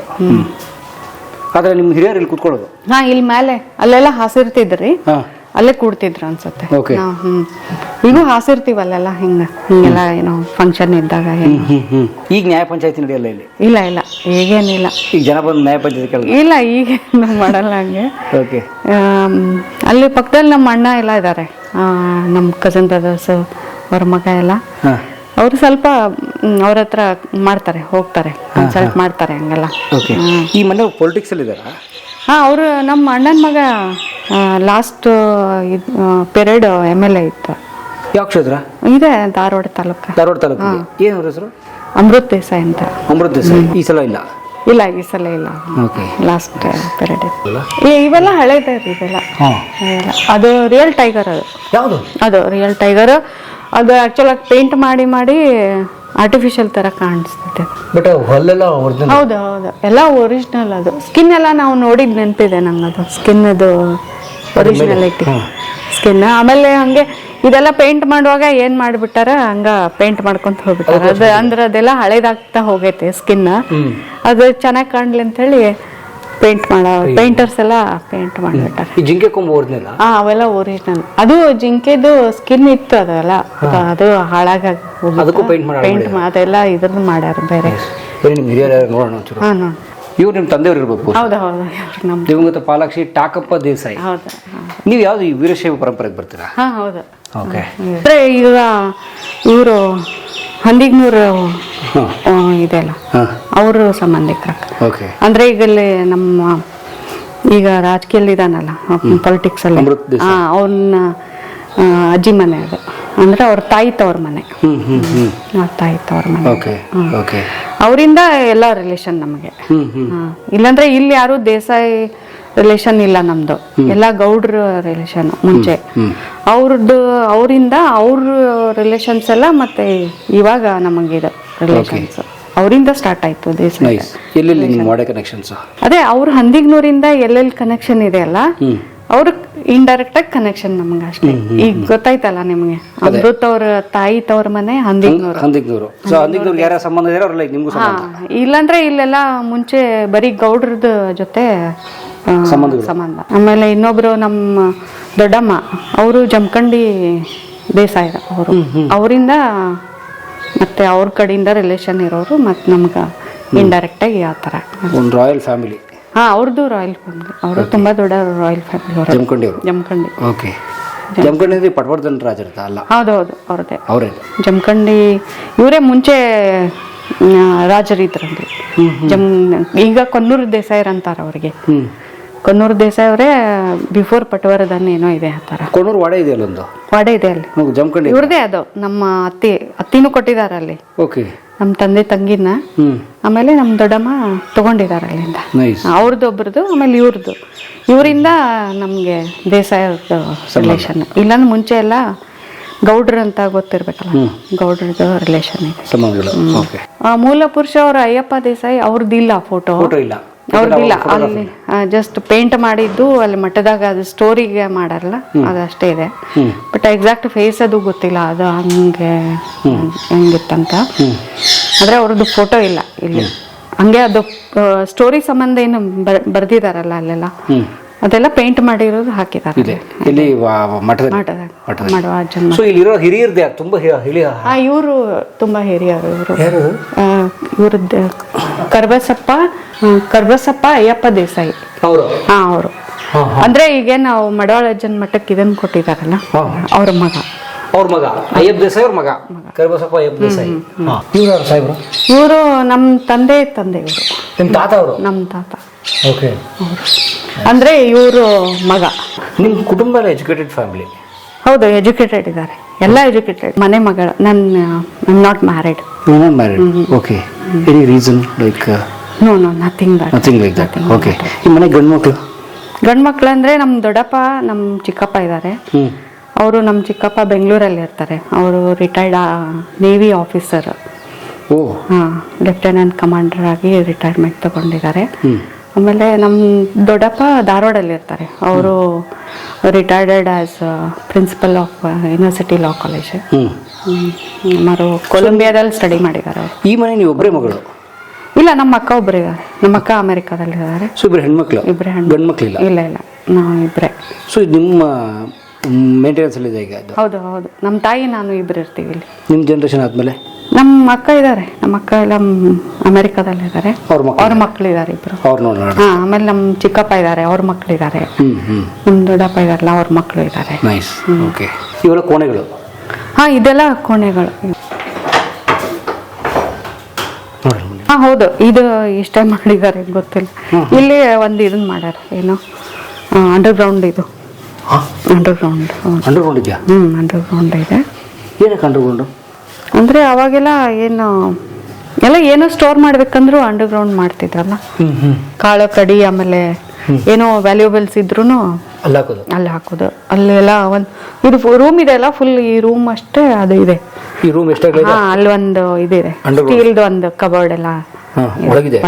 C: ಆದ್ರೆ ನಿಮ್ ಹಿರಿಯರು ಇಲ್ಲಿ ಕೂತ್ಕೊಳ್ಳೋದು?
A: ಇಲ್ಲಿ ಮೇಲೆ ಅಲ್ಲೆಲ್ಲ ಹಾಸಿರ್ತಿದ್ರಿ, ಅಲ್ಲೇ ಕೂಡ್ತಿದ್ರು ಅನ್ಸುತ್ತೆ. ಈಗೂ ಹಾಸಿರ್ತೀವಿ ಅಲ್ಲೆಲ್ಲ, ಹಿಂಗೆಲ್ಲ ಏನೋ ಫಂಕ್ಷನ್ ಇದ್ದಾಗ.
C: ಈಗ ನ್ಯಾಯ ಪಂಚಾಯತಿ ನಡೆಯಲ್ಲ ಇಲ್ಲಿ?
A: ಇಲ್ಲ ಈಗೇನಿಲ್ಲ.
C: ಈಗ ಜನ ಬಂದು ನ್ಯಾಯ ಪಂಚಾಯತಿ
A: ಇಲ್ಲ, ಈಗ ಮಾಡಲ್ಲ ಹಂಗೆ. ಅಲ್ಲಿ ಪಕ್ಕದಲ್ಲಿ ನಮ್ಮ ಅಣ್ಣ ಎಲ್ಲ ಇದ್ದಾರೆ, ನಮ್ಮ ಕಸಿನ್ ಬ್ರದರ್ಸ್, ಅವ್ರ ಮಗ ಎಲ್ಲ. ಅವರು ಸ್ವಲ್ಪ ಅವ್ರ ಹತ್ರ ಮಾಡ್ತಾರೆ, ಹೋಗ್ತಾರೆ, ಕನ್ಸಲ್ಟ್ ಮಾಡ್ತಾರೆ ಹಂಗೆಲ್ಲ.
C: ಈ ಮನೆ ಪೊಲಿಟಿಕ್ಸ್ ಅಲ್ಲಿ ಇದಾರ?
A: ಅವರು ನಮ್ಮ ಅಣ್ಣನ ಮಗ ಲಾಸ್ಟ್ ಪೀರಿಯಡ್ MLA ಇತ್ತು.
C: ಯಾವ ಕ್ಷೇತ್ರ?
A: ಇದೆ ಧಾರವಾಡ ತಾಲೂಕು.
C: ಏನು ಹೆಸರು?
A: ಅಮೃತ್ ದೇಸಾಯಿ ಅಂತ.
C: ಅಮೃತ್ ದೇಸಾಯಿ ಈ ಸಲ ಇಲ್ಲ.
A: ಇಲ್ಲ ಈ ಸಲ ಇಲ್ಲ,
C: ಓಕೆ.
A: Last period. ಇವೆಲ್ಲ ಹಳೇದೇ ರೀ ಇದೆಲ್ಲ. ಅದು ರಿಯಲ್ ಟೈಗರ್. ಅದು
C: ಯಾವುದು?
A: ಅದು ರಿಯಲ್ ಟೈಗರ್. ಅದು ಆಕ್ಚುಲ್ ಆಗಿ ಪೇಂಟ್ ಮಾಡಿ ಮಾಡಿ ಆರ್ಟಿಫಿಷಿಯಲ್ ತರ ಕಾಣಿಸ್ತೈತೆ.
C: But ಹೊಲ್ಲೆಲ್ಲ original.
A: ಹೌದು ಹೌದು, ಎಲ್ಲ ಒರಿಜಿನಲ್. ಅದು ಸ್ಕಿನ್ ಎಲ್ಲ ನಾವು ನೋಡಿದ್ ನೆನಪಿದೆ ನಂಗೆ. ಅದು ಸ್ಕಿನ್ ಅದು ಒರಿಜಿನಾಲಿಟಿ ಸ್ಕಿನ್. ಆಮೇಲೆ ಹಂಗೆ ಇದೆಲ್ಲ ಪೇಂಟ್ ಮಾಡುವಾಗ ಏನ್ ಮಾಡ್ಬಿಟ್ಟಾರ, ಹಂಗ ಪೇಂಟ್ ಮಾಡ್ಕೊಂತ ಹೋಗ್ಬಿಟ್ಟಾರ. ಅದು ಅಂದ್ರೆ ಅದೆಲ್ಲ ಹಳೇದಾಗ್ತಾ ಹೋಗೈತೆ ಸ್ಕಿನ್. ಅದು ಚೆನ್ನಾಗಿ ಕಾಣ್ಲಿ ಅಂತ ಹೇಳಿ ಪೇಂಟರ್ಸ್ ಎಲ್ಲ ಪೇಂಟ್ ಮಾಡ್ಬಿಟ್ಟಾರ.
C: ಜಿಂಕೆ ಕೊಂಬು ಒರಿಜಿನಲ್?
A: ಅವೆಲ್ಲ ಒರಿಜಿನಲ್. ಅದು ಜಿಂಕೆದು ಸ್ಕಿನ್ ಇತ್ತು ಅದೆಲ್ಲ, ಅದು ಹಾಳಾಗ ಪೇಂಟ್ ಅದೆಲ್ಲ ಇದ್ರದ್ದು ಮಾಡ್ಯಾರ ಬೇರೆ.
C: ನೋಡೋಣ.
A: ಹಾ ನೋಡಿ,
C: ಇವ್ರು ನಿಮ್ಮ ತಂದೆಯವ್ರು ಇರ್ಬೇಕು.
A: ಹೌದಾ ಹೌದು, ನಮ್ದು
C: ದಿವಂಗತ ಪಾಲಾಕ್ಷಿ ಟಾಕಪ್ಪ ದೇಸಾಯಿ.
A: ಹೌದಾ.
C: ನೀವು ಯಾವ್ದು ಈ ವೀರಶೈವ ಪರಂಪರೆಗೆ ಬರ್ತೀರಾ?
A: ಹಾ ಹೌದು.
C: ಓಕೆ.
A: ಅಂದ್ರೆ ಈಗ ಇವರು ಹಂದಿಗ್ನೂರು ಇದೆಲ್ಲ ಅವರು ಸಂಬಂಧಿಕರ.
C: ಓಕೆ.
A: ಅಂದ್ರೆ ಈಗ ಇಲ್ಲಿ ನಮ್ಮ ಈಗ ರಾಜಕೀಯಲ್ಲಿ ಇದಾನಲ್ಲ, ಪೊಲಿಟಿಕ್ಸ್ ಅಲ್ಲಿ, ಅವ್ರನ್ನ ಅಜ್ಜಿ ಮನೆ ಅದು. ಅಂದ್ರೆ ಅವ್ರ ತಾಯಿ ತವ್ರ ಮನೆ. ಅವ್ರ ತಾಯಿ ತವ್ರ ಮನೆ. ಅವರಿಂದ ಎಲ್ಲ ರಿಲೇಷನ್ ನಮಗೆ. ಇಲ್ಲಾಂದ್ರೆ ಇಲ್ಲಿ ಯಾರು ದೇಸಾಯಿ ರಿಲೇಷನ್ ಇಲ್ಲ ನಮ್ದು, ಎಲ್ಲ ಗೌಡ್ರ ರಿಲೇಷನ್ ಮುಂಚೆ. ಅವರಿಂದ ಅವ್ರ ರಿಲೇಷನ್ಸ್ ಎಲ್ಲ ಮತ್ತೆ ಇವಾಗ ನಮಗಿದೆ ರಿಲೇಷನ್ಸ್. ಅವರಿಂದ ಸ್ಟಾರ್ಟ್ ಆಯ್ತು ದೇಸಾಯಿ. ಅದೇ ಅವ್ರ ಹಂದಿಗ್ನೂರಿಂದ ಎಲ್ಲೆಲ್ಲಿ ಕನೆಕ್ಷನ್ ಇದೆ ಅಲ್ಲ, ಅವ್ರ ಇಂಡೈರೆಕ್ಟ್ ಆಗಿ ಕನೆಕ್ಷನ್ ನಮ್ಗೆ ಅಷ್ಟೇ. ಈಗ ಗೊತ್ತಾಯ್ತಲ್ಲ ನಿಮ್ಗೆ, ಅಮೃತ್ ಅವ್ರ ತಾಯಿ ತವ್ರ ಮನೆ ಹಂದಿಗ್ನೂರು. ಇಲ್ಲಾಂದ್ರೆ ಇಲ್ಲೆಲ್ಲ ಮುಂಚೆ ಬರೀ ಗೌಡ್ರದ ಜೊತೆ ಸಂಬಂಧ. ಆಮೇಲೆ ಇನ್ನೊಬ್ರು ನಮ್ಮ ದೊಡ್ಡಮ್ಮ, ಅವರು ಜಮಖಂಡಿ ದೇಸಾಯಿ ಅವರು. ಅವರಿಂದ ಮತ್ತೆ ಅವ್ರ ಕಡೆಯಿಂದ ರಿಲೇಷನ್ ಇರೋರು, ಮತ್ತೆ ನಮ್ಗೆ ಇಂಡೈರೆಕ್ಟ್ ಆಗಿ ಆ ಥರ
C: ಒಂದು ರಾಯಲ್ ಫ್ಯಾಮಿಲಿ.
A: ಹಾ, ಅವ್ರದ್ದು ರಾಯಲ್ ಫ್ಯಾಮಿಲಿ. ಅವರು ತುಂಬಾ ದೊಡ್ಡ royal family. Jamkhandi.
C: Okay. Jamkhandi Patwardhan ರಾಜರ ಅಲ್ಲ?
A: ಹೌದೌದು, ಅವ್ರದೇ. ಜಮಖಂಡಿ ಇವರೇ ಮುಂಚೆ ರಾಜರಿದ್ರಂದ್ರೆ. ಈಗ ಕೊನ್ನೂರು ದೇಸಾಯರ್ ಅಂತಾರ ಅವ್ರಿಗೆ. ಕೊನ್ನೂರು ದೇಸಾಯಿ ಅವರೇ ಬಿಫೋರ್ ಪಟವರ್ಧನ್ ಏನೋ ಇದೆ ಆ ಥರ.
C: ಕೊನ್ನೂರು ವಾಡೆ ಇದೆ ಅಲ್ಲೊಂದು.
A: ವಾಡೆ ಇದೆ ಅಲ್ಲಿ,
C: ಜಮಖಂಡಿ
A: ಇವ್ರದೇ. ಅದು ನಮ್ಮ ಅತ್ತಿನೂ ಕೊಟ್ಟಿದ್ದಾರೆ ಅಲ್ಲಿ.
C: ಓಕೆ.
A: ನಮ್ಮ ತಂದೆ ತಂಗಿನ, ಆಮೇಲೆ ನಮ್ಮ ದೊಡ್ಡಮ್ಮ ತಗೊಂಡಿದ್ದಾರೆ ಅಲ್ಲಿಂದ. ಅವ್ರದ್ದು ಒಬ್ರದ್ದು, ಆಮೇಲೆ ಇವ್ರದ್ದು. ಇವರಿಂದ ನಮ್ಗೆ ದೇಸಾಯಿ ರಿಲೇಷನ್. ಇಲ್ಲಾಂದ್ರೆ ಮುಂಚೆ ಎಲ್ಲ ಗೌಡ್ರ ಅಂತ ಗೊತ್ತಿರ್ಬೇಕಲ್ಲ, ಗೌಡ್ರದ್ದು ರಿಲೇಷನ್ ಇದೆ. ಮೂಲ ಪುರುಷ ಅವ್ರ ಅಯ್ಯಪ್ಪ ದೇಸಾಯಿ. ಅವ್ರದ್ದಿಲ್ಲ ಫೋಟೋ ಇಲ್ಲ. ಅವ್ರದ್ದಿಲ್ಲ. ಅಲ್ಲಿ ಜಸ್ಟ್ ಪೇಂಟ್ ಮಾಡಿದ್ದು ಅಲ್ಲಿ ಮಠದಾಗ, ಅದು ಸ್ಟೋರಿಗೆ ಮಾಡಲ್ಲ, ಅದಷ್ಟೇ ಇದೆ. ಬಟ್ ಎಕ್ಸಾಕ್ಟ್ ಫೇಸ್ ಅದು ಗೊತ್ತಿಲ್ಲ, ಅದು ಹೆಂಗಿತ್ತಂತ. ಆದ್ರೆ ಅವ್ರದ್ದು ಫೋಟೋ ಇಲ್ಲ ಇಲ್ಲಿ. ಹಂಗೆ ಅದು ಸ್ಟೋರಿ ಸಂಬಂಧ ಏನು ಬರ್ದಿದಾರಲ್ಲ ಅಲ್ಲೆಲ್ಲ, ಅದೆಲ್ಲ ಪೇಂಟ್ ಮಾಡಿರೋದು ಹಾಕಿದ್ದಾರೆ. ಇವರು ತುಂಬಾ ಹಿರಿಯರು. ಇವ್ರದ್ದು ಕರ್ಬಸಪ್ಪ ಅಯ್ಯಪ್ಪ ದೇಸಾಯಿ. ಹಾ, ಅವರು. ಅಂದ್ರೆ ಈಗ ನಾವು ಮಡವಾಳ ಅಜ್ಜನ್ ಮಠಕ್ಕೆ ಇದನ್ನ ಕೊಟ್ಟಿದಾರಲ್ಲ, ಅವ್ರ ಮಗ.
C: ಅಯ್ಯಪ್ಪ ದೇಸಾಯಿ ಅವ್ರ ಮಗ ಕರ್ಬಸಪ್ಪ ಅಯ್ಯಪ್ಪ ದೇಸಾಯಿ.
A: ಇವರು ನಮ್ಮ ತಂದೆ ಇವರು.
C: ನಿಮ್ಮ ತಾತ ಅವರು?
A: ನಮ್ಮ ತಾತ.
C: ಓಕೆ.
A: ಅಂದ್ರೆ ಇವರು ಮಗ.
C: ನಿಮ್ಮ ಕುಟುಂಬ ಎಜುಕೇಟೆಡ್ ಫ್ಯಾಮಿಲಿ?
A: ಹೌದು, ಎಜುಕೇಟೆಡ್ ಇದ್ದಾರೆ, ಎಲ್ಲ ಎಜುಕೇಟೆಡ್. ಮನೆ ಮಗಳು. Not married.
C: Okay. Any reason like?
A: No, nothing like
C: that. Okay. ಈ ಮನೆ ಗಂಡು ಮಕ್ಕಳು ಅಂದ್ರೆ ನಮ್ಮ ದೊಡ್ಡಪ್ಪ, ನಮ್ಮ ಚಿಕ್ಕಪ್ಪ ಇದ್ದಾರೆ.
A: ಅವರು ನಮ್ಮ ಚಿಕ್ಕಪ್ಪ ಬೆಂಗಳೂರಲ್ಲಿ ಇರ್ತಾರೆ. ಅವರು retired navy officer. Lieutenant commander ಆಗಿ ರಿಟೈರ್ಮೆಂಟ್ ತಗೊಂಡಿದ್ದಾರೆ. ಆಮೇಲೆ ನಮ್ಮ ದೊಡ್ಡಪ್ಪ ಧಾರವಾಡಲ್ಲಿ ಇರ್ತಾರೆ. ಅವರು retired as principal of university law college. ಕೊಲಂಬಿಯಾದಲ್ಲಿ ಸ್ಟಡಿ ಮಾಡಿದ್ದಾರೆ.
C: ಈ ಮನೆ ನೀವು ಒಬ್ಬರೇ ಮಗಳು?
A: ಇಲ್ಲ, ನಮ್ಮ ಅಕ್ಕ ಒಬ್ಬರು ಇದ್ದಾರೆ. ನಮ್ಮ ಅಕ್ಕ ಅಮೆರಿಕಾದಲ್ಲಿದ್ದಾರೆ.
C: ಇಬ್ಬರು ಹೆಣ್ಮಕ್ಳು?
A: ಇಬ್ಬರೇ
C: ಗಂಡು ಮಕ್ಕಳಿಲ್ಲ?
A: ಇಲ್ಲ, ನಾವು ಇಬ್ಬರೇ.
C: ಸೊ ನಿಮ್ಮ ಮೇಂಟೆನೆನ್ಸ್ ಅಲ್ಲಿ ಇದೆ ಈಗ?
A: ಹೌದು. ನಮ್ಮ ತಾಯಿ ನಾನು ಇಬ್ಬರು ಇರ್ತೀವಿ ಇಲ್ಲಿ.
C: ನಿಮ್ಮ ಜನರೇಷನ್ ಆದ್ಮೇಲೆ?
A: ನಮ್ಮ ಅಕ್ಕ ಇದ್ದಾರೆ. ನಮ್ಮ ಅಕ್ಕ ಎಲ್ಲ ಅಮೆರಿಕಾದಲ್ಲಿದ್ದಾರೆ. ಅವ್ರ ಮಕ್ಕಳಿದ್ದಾರೆ ಇಬ್ಬರು. ಆಮೇಲೆ ನಮ್ಮ ಚಿಕ್ಕಪ್ಪ ಇದ್ದಾರೆ, ಅವ್ರ ಮಕ್ಕಳಿದ್ದಾರೆ. ನಮ್ಮ ದೊಡ್ಡಪ್ಪ ಇದಾರಲ್ಲ, ಅವ್ರ ಮಕ್ಕಳು ಇದ್ದಾರೆ.
C: ಇವೆಲ್ಲ ಕೋಣೆಗಳು?
A: ಹಾ, ಇದೆಲ್ಲ ಕೋಣೆಗಳು. ಹಾ, ಹೌದು. ಇದು ಇಷ್ಟೇ ಮಾಡಿದ್ದಾರೆ ಗೊತ್ತಿಲ್ಲ. ಇಲ್ಲಿ ಒಂದು ಇದನ್ನ ಮಾಡ್ಯಾರ, ಏನು ಅಂಡರ್ಗ್ರೌಂಡ್. ಇದು ಅಂಡರ್ಗ್ರೌಂಡ್
C: ಇದೆಯಾ?
A: ಅಂಡರ್ಗ್ರೌಂಡ್ ಇದೆ.
C: ಏನಕ್ಕೆ ಅಂಡರ್ಗ್ರೌಂಡ್?
A: ಅಂದ್ರೆ ಅವಾಗೆಲ್ಲ ಏನು
B: ಎಲ್ಲ ಏನೋ ಸ್ಟೋರ್ ಮಾಡ್ಬೇಕಂದ್ರೂ ಅಂಡರ್ಗ್ರೌಂಡ್ ಮಾಡ್ತಿದ್ರಲ್ಲ, ಕಾಳು ಕಡಿ ಆಮೇಲೆ ಏನೋ ವ್ಯಾಲ್ಯೂಬಲ್ಸ್ ಇದ್ರೂ ಅಲ್ಲಿ ಹಾಕೋದು. ಅಲ್ಲೆಲ್ಲ ಇದು ರೂಮ್ ಇದೆ ಅಲ್ಲ, ಫುಲ್ ಈ ರೂಮ್ ಅಷ್ಟೇ ಅದು ಇದೆ.
C: ಈ ರೂಮ್ ಎಷ್ಟೇ
B: ಅಲ್ಲಿ ಒಂದು ಇದಿದೆ, ಸ್ಟೀಲ್ದು ಒಂದು ಕಬೋರ್ಡ್ ಎಲ್ಲ ಒಳಗಿದೆ.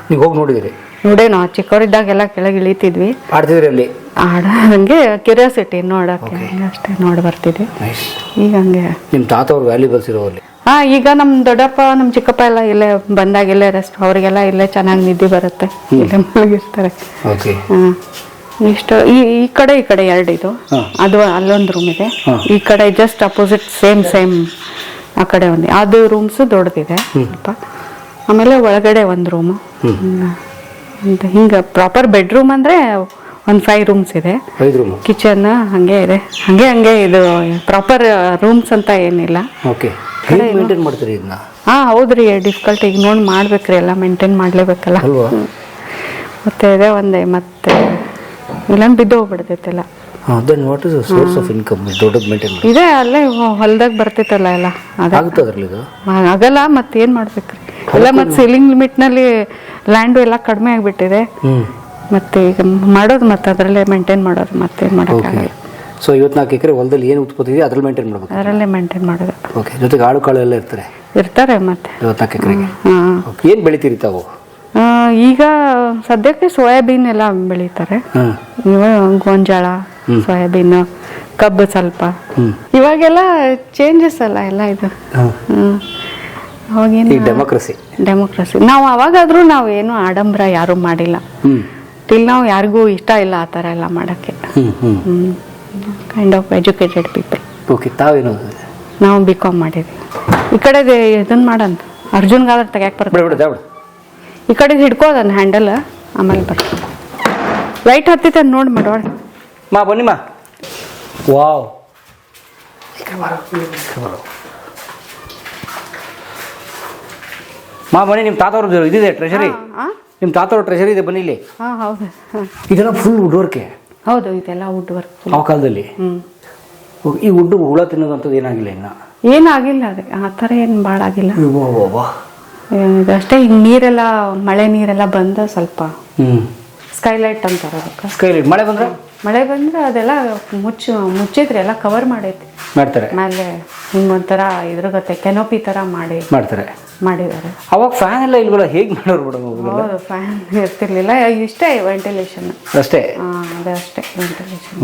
C: ನೀವು ಹೋಗಿ ನೋಡಿದಿರಿ?
B: ನೋಡೇನೋ, ಚಿಕ್ಕವರಿದ್ದಾಗೆಲ್ಲ ಕೆಳಗೆ ಇಳಿತಿದ್ವಿ,
C: ಆಡ್ತಿದ್ರಿ ಅಲ್ಲಿ?
B: ಹಂಗೆ ಕ್ಯೂರಿಯಾಸಿಟಿ ನೋಡಕ್ಕೆ ಅಷ್ಟೇ ನೋಡಿ ಬರ್ತಿದ್ವಿ. ಈಗ ಹಂಗೆ
C: ನಿಮ್ಮ ತಾತ ಅವ್ರ ವ್ಯಾಲ್ಯೂಬಲ್ಸ್ ಇರೋ ಅಲ್ಲಿ?
B: ಈಗ ನಮ್ ದೊಡ್ಡಪ್ಪ ನಮ್ ಚಿಕ್ಕಪ್ಪ ಎಲ್ಲ ಇಲ್ಲೇ ಬಂದಾಗ ಇಲ್ಲೇ ರೆಸ್ಟ್, ಅವ್ರಿಗೆಲ್ಲ ಇಲ್ಲೇ ಚೆನ್ನಾಗಿ ನಿದ್ದೆ ಬರುತ್ತೆ, ಇಲ್ಲೇ ಮಲಗಿರ್ತಾರೆ. ಇಷ್ಟು ಈ ಕಡೆ ಎರಡು ಇದು, ಅದು ಅಲ್ಲೊಂದು ರೂಮ್ ಇದೆ, ಈ ಕಡೆ ಜಸ್ಟ್ ಅಪೋಸಿಟ್ ಸೇಮ್ ಆ ಕಡೆ ಒಂದು, ಅದು ರೂಮ್ಸ್ ದೊಡ್ಡದಿದೆ ಸ್ವಲ್ಪ. ಆಮೇಲೆ ಒಳಗಡೆ ಒಂದು ರೂಮು, ಹಿಂಗೆ ಪ್ರಾಪರ್ ಬೆಡ್ರೂಮ್ ಅಂದ್ರೆ ಒಂದು 5 ರೂಮ್ಸ್ ಇದೆ, ಕಿಚನ್ ಹಂಗೆ ಇದೆ, ಹಂಗೆ ಇದು ಪ್ರಾಪರ್ ರೂಮ್ಸ್ ಅಂತ ಏನಿಲ್ಲ. ಹೌದ್ರಿ, ಡಿಫಿಕಲ್ಟ್. ಈಗ ನೋಡಿ ಮಾಡ್ಬೇಕ್ರಿ, ಎಲ್ಲ ಮೇಂಟೈನ್ ಮಾಡ್ಲೇಬೇಕಲ್ಲ. ಮತ್ತೆ ಇದೆ ಒಂದೇ, ಮತ್ತೆ ಇಲ್ಲ ಬಿದ್ದು ಹೋಗ್ಬಿಡ್ತೈತೆಲ್ಲ. ಇದೆ ಅಲ್ಲೇ ಹೊಲ್ದಾಗ ಬರ್ತೈತಲ್ಲ ಎಲ್ಲ, ಆಗಲ್ಲ. ಮತ್ತೆ ಏನ್ ಮಾಡ್ಬೇಕ್ರಿ ಎಲ್ಲ, ಮತ್ತೆ ಸೀಲಿಂಗ್ ಲಿಮಿಟ್ ನಲ್ಲಿ ಲ್ಯಾಂಡು ಎಲ್ಲ ಕಡಿಮೆ ಆಗ್ಬಿಟ್ಟಿದೆ. ಮತ್ತೆ ಈಗ ಮಾಡೋದು ಮತ್ತೆ ಅದರಲ್ಲೇ ಮೇಂಟೈನ್ ಮಾಡೋದು, ಮತ್ತೆ ಮಾಡೋಕ್ಕಾಗಲ್ಲ.
C: ಸೊ 54 ಎಕರೆ ಹೊಲದಲ್ಲಿ ಏನು ಉತ್ಪತ್ತಿ ಇದೆ ಅದರಲ್ಲಿ ಮೇಂಟೈನ್ ಮಾಡಬೇಕು,
B: ಅದರಲ್ಲೇ ಮೇಂಟೈನ್ ಮಾಡೋದು.
C: ಓಕೆ, ಜೊತೆಗೆ ಆಳು ಕಾಳು ಎಲ್ಲ ಇರ್ತಾರೆ
B: ಮತ್ತೆ
C: 54 ಎಕರೆಗೆ. ಏನು ಬೆಳಿತೀರಿ ತಾವು?
B: ಈಗ ಸದ್ಯಕ್ಕೆ ಸೋಯಾಬೀನ್ ಎಲ್ಲ ಬೆಳೀತಾರೆ, ಗೋಂಜಾಳ, ಸೋಯಾಬೀನ್, ಕಬ್ಬು ಸ್ವಲ್ಪ. ಇವಾಗೆಲ್ಲ ಚೇಂಜಸ್ ಅಲ್ಲ ಎಲ್ಲ ಇದು. ಅವಾಗೇನು
C: ಡೆಮೋಕ್ರಸಿ.
B: ನಾವು ಅವಾಗಾದ್ರೂ ನಾವು ಏನು ಆಡಂಬರ ಯಾರು ಮಾಡಿಲ್ಲ, ಟಿಲ್ ನಾವು ಯಾರಿಗೂ ಇಷ್ಟ ಇಲ್ಲ ಆ ಥರ ಎಲ್ಲ ಮಾಡೋಕ್ಕೆ. Kind of educated people.
C: Okay, ತಾವೇನು?
B: ನಾವು B.Com ಮಾಡಿದ್ವಿ. ಈ ಕಡೆ ಇದನ್ನ ಮಾಡೋಣ, ಅರ್ಜುನ್ಗಾದ್ರೆ ತೆಗ್ಯಾಕೆ ಬರ್ತದೆ, ಈ ಕಡೆ ಹಿಡ್ಕೋದನ್ನ ಹ್ಯಾಂಡಲ್, ಆಮೇಲೆ ಬರ್ತದೆ. ಲೈಟ್ ಹತ್ತಿತ್ತೆ ನೋಡಿ ಮಾಡೋಣ.
C: ಬನ್ನಿ ವಾವ್, ಬನ್ನಿ. ನಿಮ್ಮ ತಾತವ್ರದ್ದು ಇದಿದೆ ಟ್ರೆಷರಿ, ನಿಮ್ಮ ತಾತವ್ರ ಟ್ರೆಷರಿ ಇದೆ, ಬನ್ನಿ ಇಲ್ಲಿ.
B: ಹೌದು,
C: ಇದೆಲ್ಲ ಫುಲ್ ವುಡ್ ವರ್ಕೆ.
B: ಹೌದು, ಇದೆಲ್ಲ ವುಡ್ ವರ್ಕ್
C: ಆ ಕಾಲದಲ್ಲಿ. ಈ ವುಡ್ ಹುಳ ತಿನ್ನೋದಂಥದ್ದು ಏನಾಗಿಲ್ಲ ಇನ್ನ?
B: ಏನಾಗಿಲ್ಲ, ಅದಕ್ಕೆ ಆ ಥರ ಏನು ಭಾಳ ಆಗಿಲ್ಲ. ಇದಷ್ಟೇ, ಹಿಂಗೆ ನೀರೆಲ್ಲ, ಮಳೆ ನೀರೆಲ್ಲ ಬಂದ ಸ್ವಲ್ಪ ಸ್ಕೈಲೈಟ್ ಅಂತಾರೆ ಅದಕ್ಕೆ.
C: ಸ್ಕೈಲೈಟ್ ಮಳೆ ಬಂದ್ರೆ ಅದೆಲ್ಲ ಮುಚ್ಚಿದ್ರೆ ಎಲ್ಲ ಕವರ್ ಮಾಡ್ತಾರೆ ಮೇಲೆ, ಹಿಂಗೊಂಥರ ಇದ್ರ ಗತೆ ಕೆನೋಪಿ ಥರ ಮಾಡಿದ್ದಾರೆ. ಅವಾಗ ಫ್ಯಾನ್ ಎಲ್ಲ ಇಲ್ವಲ್ಲ, ಹೇಗೆ ಮಾಡೋರು ಮೇಡಮ್?
B: ಹೌದು, ಫ್ಯಾನ್ ಇರ್ತಿರ್ಲಿಲ್ಲ, ಇಷ್ಟೇ ವೆಂಟಿಲೇಷನ್
C: ಅಷ್ಟೇ.
B: ಅದಷ್ಟೇ ವೆಂಟಿಲೇಷನ್.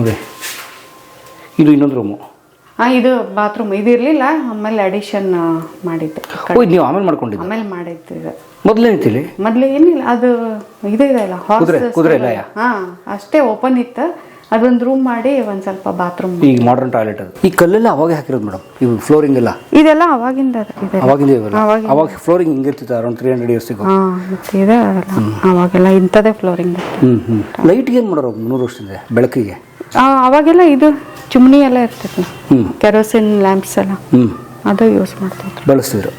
C: ಇದು ಇನ್ನೊಂದು ರೂಮು.
B: ಇದು ಬಾತ್ರೂಮ್, ಇದು ಇರಲಿಲ್ಲ, ಆಮೇಲೆ ಅಡಿಷನ್ ಮಾಡಿದ್ದು.
C: ನೀವು ಆಮೇಲೆ ಮಾಡ್ಕೊಂಡಿದ್ದು?
B: ಆಮೇಲೆ ಮಾಡಿದ್ದು. ಇದು
C: ಮೊದಲೇನಿತ್ತಿಲ್ಲ?
B: ಮೊದಲು ಏನಿಲ್ಲ, ಅದು ಇದು ಇದೆ ಅಲ್ಲ,
C: ಕುದುರೆ ಇಲ್ಲ.
B: ಅಷ್ಟೇ ಓಪನ್ ಇತ್ತು, ಅದೊಂದು ರೂಮ್ ಮಾಡಿ ಒಂದು ಸ್ವಲ್ಪ ಬಾತ್ರೂಮ್.
C: ಈಗ ಮಾಡರ್ನ್ ಟಾಯ್ಲೆಟ್ ಅದು. ಈ ಕಲ್ಲೆಲ್ಲ ಅವಾಗ ಹಾಕಿರೋದು ಮೇಡಮ್, ಇವು ಫ್ಲೋರಿಂಗ್ ಎಲ್ಲ?
B: ಇದೆಲ್ಲ ಅವಾಗಿಂದ.
C: ಅವಾಗ ಫ್ಲೋರಿಂಗ್ ಹಿಂಗಿರ್ತಿತ್ತು, ಅರೌಂಡ್ 300 years ago.
B: ಮತ್ತೆ ಇದೆ ಅವಾಗೆಲ್ಲ ಇಂಥದೇ ಫ್ಲೋರಿಂಗ್.
C: ಲೈಟ್ಗೆ ಏನು ಮಾಡೋರು 300 ವರ್ಷದಿಂದ? ಬೆಳಕಿಗೆ
B: ಅವಾಗೆಲ್ಲ ಇದು ಚಿಮ್ನಿ ಎಲ್ಲ ಇರ್ತಿತ್ತು, ಕೆರೋಸಿನ್ ಲ್ಯಾಂಪ್ಸ್ ಎಲ್ಲ, ಅದು ಯೂಸ್ ಮಾಡ್ತಿದ್ರು,
C: ಬಳಸ್ತಿದ್ರು.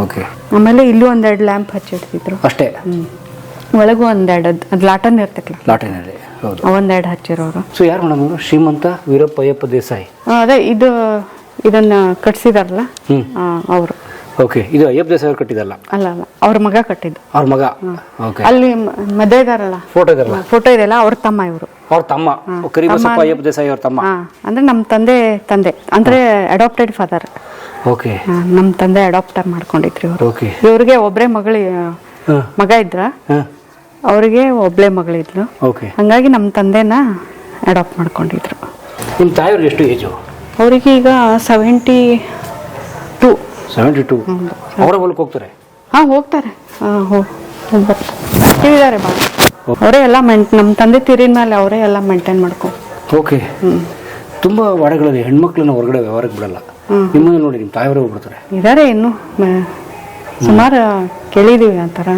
C: ಓಕೆ.
B: ಆಮೇಲೆ ಇಲ್ಲೂ 1-2 ಲ್ಯಾಂಪ್ ಹಚ್ಚಿಡ್ತಿದ್ರು ಅಷ್ಟೇ. ಒಳಗೂ 1-2 ಅದು ಲಾಟನ್ ಇರ್ತೈತಿ,
C: ಲಾಟನಲ್ಲಿ
B: 1-2 ಹಚ್ಚಿರೋರು.
C: ಸೊ ಯಾರು ಮೇಡಮ್ ಅವರು? ಶ್ರೀಮಂತ ವೀರಪ್ಪಯ್ಯಪ್ಪ ದೇಸಾಯಿ.
B: ಅದೇ ಇದನ್ನ ಕಟ್ಸಿದಾರಲ್ಲ ಅವರು.
C: ಓಕೆ, ಇದು ಅಯ್ಯಪ್ಪ ದೇಸಾಯಿ ಅವ್ರು ಕಟ್ಟಿದಲ್ಲ?
B: ಅಲ್ಲ, ಅವ್ರ ಮಗ ಕಟ್ಟಿದ್ದು.
C: ಅವ್ರ ಮಗ. ಓಕೆ.
B: ಅಲ್ಲಿ ಮದುವೆ ಇದಾರಲ್ಲ, ಫೋಟೋ ಇದೆಲ್ಲ, ಅವ್ರ ತಮ್ಮ ಇವರು.
C: ಅವ್ರ ತಮ್ಮ ಕರಿಬಸಪ್ಪ ಅಯ್ಯಪ್ಪ ದೇಸಾಯಿ ಅವ್ರ ತಮ್ಮ.
B: ಅಂದ್ರೆ ನಮ್ಮ ತಂದೆ ಅಂದ್ರೆ ಅಡಾಪ್ಟೆಡ್ ಫಾದರ್.
C: ಓಕೆ.
B: ನಮ್ಮ ತಂದೆ ಅಡಾಪ್ಟರ್ ಮಾಡ್ಕೊಂಡಿದ್ರಿ ಇವರು.
C: ಓಕೆ.
B: ಇವ್ರಿಗೆ ಒಬ್ಬರೇ ಮಗ ಇದ್ರ, ಅವ್ರಿಗೆ ಒಬ್ಳೆ ಮಗಳಿದ್ಲು.
C: ಓಕೆ.
B: ಹಂಗಾಗಿ ನಮ್ಮ ತಂದೆನ ಅಡಾಪ್ಟ್ ಮಾಡ್ಕೊಂಡಿದ್ರು.
C: ನಿಮ್ಮ ತಾಯಿಯವ್ರಿಗೆ ಎಷ್ಟು ಏಜು?
B: ಅವರಿಗೆ ಈಗ 72.
C: ಅವರ ಹೊಲಕ್ಕೆ ಹೋಗ್ತಾರೆ?
B: ಹೋಗ್ತಾರೆ, ಇದ್ದಾರೆ ಭಾಳ. ಅವರೇ ಎಲ್ಲ ನಮ್ಮ ತಂದೆ ತೀರಿದ ಮೇಲೆ ಅವರೇ ಎಲ್ಲ ಮೇಂಟೈನ್ ಮಾಡ್ಕೊಂಡು.
C: ಓಕೆ. ತುಂಬ ವಾಡೆಗಳಲ್ಲಿ ಹೆಣ್ಮಕ್ಳನ್ನ ಹೊರಗಡೆ ವ್ಯವಹಾರಕ್ಕೆ ಬಿಡಲ್ಲ. ನಿಮ್ಮನ್ನ ನೋಡಿ ನಿಮ್ಮ ತಾಯಿಯವರೇ ಹೋಗ್ಬಿಡ್ತಾರೆ?
B: ಇದ್ದಾರೆ, ಇನ್ನು ಸುಮಾರು ಕೇಳಿದೀವಿ ಆ ಥರ.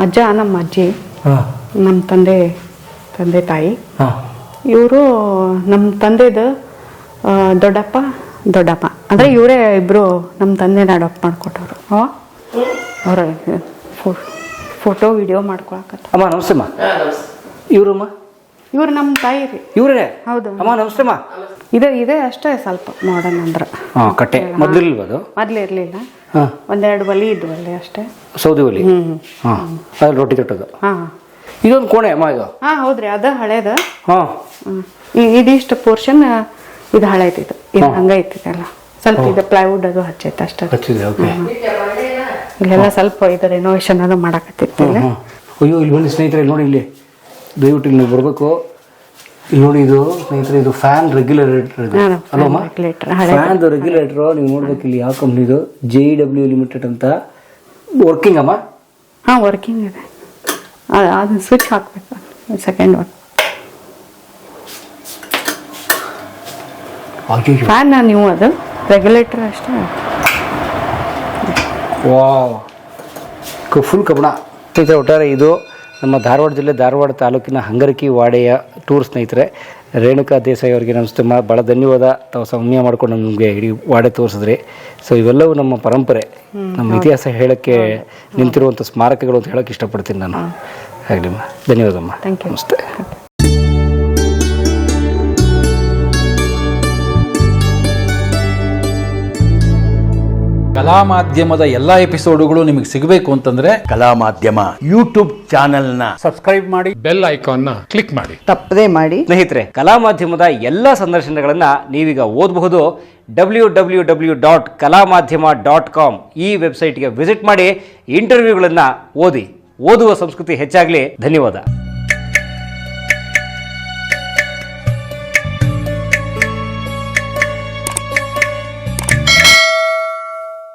B: ಅಜ್ಜ, ನಮ್ಮ ಅಜ್ಜಿ, ನಮ್ಮ ತಂದೆ ತಾಯಿ, ಇವರು ನಮ್ಮ ತಂದೆದು ದೊಡ್ಡಪ್ಪ ಅಂದರೆ ಇವರೇ ಇಬ್ಬರು ನಮ್ಮ ತಂದೆನ ಅಡಾಪ್ಟ್ ಮಾಡಿಕೊಟ್ಟವ್ರು. ಅವರ ಫೋಟೋ ವಿಡಿಯೋ ಮಾಡ್ಕೊಳಕತ್ತ.
C: ಅಮ್ಮ ನಮಸ್ತೆಮ್ಮ. ಇವ್ರಮ್ಮ?
B: ಇವ್ರು ನಮ್ಮ ತಾಯಿ ರೀ.
C: ಇವ್ರೇ?
B: ಹೌದು.
C: ಅಮ್ಮ ನಮಸ್ತೆಮ್ಮ.
B: ಇದೆ ಅಷ್ಟೇ ಸ್ವಲ್ಪ ಮಾಡರ್ನ್ ಅಂದ್ರೆ.
C: ಕಟ್ಟೆ ಮೊದಲಿಲ್ವ ಅದು?
B: ಮೊದ್ಲು ಇರಲಿಲ್ಲ, ಒಂದೆರಡು ಒಲಿ ಇದ್ವಲ್ಲಿ ಅಷ್ಟೇ,
C: ಸೌದೆ ಒಲಿ. ಅದ್ರಲ್ಲಿ ರೊಟ್ಟಿ ತೊಟ್ಟದು. ಇದೊಂದು ಕೋಣೆ ಅಮ್ಮ ಇದು?
B: ಹೌದ್ರಿ, ಅದ ಹಳೇದ. ಇದಿಷ್ಟು ಪೋರ್ಷನ್ ಇದು ಹಳೇದಿದು, ಇದು ಹಂಗೈತಿದೆಲ್ಲ ಸ್ವಲ್ಪ. ಇದು ಪ್ಲೈವುಡ್ ಅದು ಹಚ್ಚೈತೆ ಅಷ್ಟೇ. ಇಲ್ಲೆಲ್ಲ ಸ್ವಲ್ಪ ಇದು ರೆನೋವೇಷನ್ ಅದು ಮಾಡಕತ್ತಿತ್ತು.
C: ಅಯ್ಯೋ ಇಲ್ಲಿ ಬನ್ನಿ ಸ್ನೇಹಿತರೆ, ನೋಡಿ ಇಲ್ಲಿ ದಯವಿಟ್ಟು ಇಲ್ಲಿ ನೀವು ಬರಬೇಕು. ಇಲ್ಲಿ ನೋಡಿ ಇದು ಸ್ನೇಹಿತರೆ, ಇದು ಫ್ಯಾನ್ ರೆಗ್ಯುಲೇಟರ್ ಇದು ಅಲ್ಲಮ್ಮ? ಫ್ಯಾನ್ ರೆಗ್ಯುಲೇಟರ್ ನೀವು ನೋಡ್ಬೇಕು. ಇಲ್ಲಿ ಯಾವ ಕಂಪ್ನಿದು? JW ಲಿಮಿಟೆಡ್ ಅಂತ. ವರ್ಕಿಂಗ್ ಅಮ್ಮ?
B: ವರ್ಕಿಂಗ್ ಇದೆ. ಅದನ್ನ ಸ್ವಿಚ್ ಹಾಕ್ಬೇಕು, ಸೆಕೆಂಡ್ ಒನ್. ಫ್ಯಾನ್ ನೀವು ಅದು ರೆಗ್ಯುಲೇಟರ್ ಅಷ್ಟೇ.
C: ವಾವ್, ಫುಲ್ ಕಬ್ಬಣ ಸ್ನೇಹಿತರೆ. ಒಟ್ಟಾರೆ ಇದು ನಮ್ಮ ಧಾರವಾಡ ಜಿಲ್ಲೆ, ಧಾರವಾಡ ತಾಲೂಕಿನ ಹಂಗರಕಿ ವಾಡೆಯ ಟೂರ್ ಸ್ನೇಹಿತರೆ. ರೇಣುಕಾ ದೇಸಾಯಿ ಅವರಿಗೆ ನಮಸ್ತೆ, ಭಾಳ ಧನ್ಯವಾದ. ತಾವು ಸಮಯ ಮಾಡ್ಕೊಂಡು ನಮಗೆ ಇಡೀ ವಾಡೆ ತೋರಿಸಿದ್ರಿ. ಸೊ ಇವೆಲ್ಲವೂ ನಮ್ಮ ಪರಂಪರೆ, ನಮ್ಮ ಇತಿಹಾಸ ಹೇಳೋಕ್ಕೆ ನಿಂತಿರುವಂಥ ಸ್ಮಾರಕಗಳು ಅಂತ ಹೇಳೋಕ್ಕೆ ಇಷ್ಟಪಡ್ತೀನಿ ನಾನು. ಆಗಲಿ, ಧನ್ಯವಾದಮ್ಮ. ನಮಸ್ತೆ.
D: ಕಲಾ ಮಾಧ್ಯಮದ ಎಲ್ಲಾ ಎಪಿಸೋಡುಗಳು ನಿಮಗೆ ಸಿಗಬೇಕು ಅಂತಂದ್ರೆ
E: ಕಲಾ ಮಾಧ್ಯಮ ಯೂಟ್ಯೂಬ್ ಚಾನೆಲ್ನ
D: ಸಬ್ಸ್ಕ್ರೈಬ್ ಮಾಡಿ, ಬೆಲ್ ಐಕಾನ್ನ ಕ್ಲಿಕ್ ಮಾಡಿ,
B: ತಪ್ಪದೇ ಮಾಡಿ.
C: ಸ್ನೇಹಿತರೆ, ಕಲಾ ಮಾಧ್ಯಮದ ಎಲ್ಲ ಸಂದರ್ಶನಗಳನ್ನ ನೀವೀಗ ಓದಬಹುದು. www.kalamadhyama.com ಈ ವೆಬ್ಸೈಟ್ಗೆ ವಿಸಿಟ್ ಮಾಡಿ ಇಂಟರ್ವ್ಯೂಗಳನ್ನು ಓದಿ. ಓದುವ ಸಂಸ್ಕೃತಿ ಹೆಚ್ಚಾಗಲಿ. ಧನ್ಯವಾದ.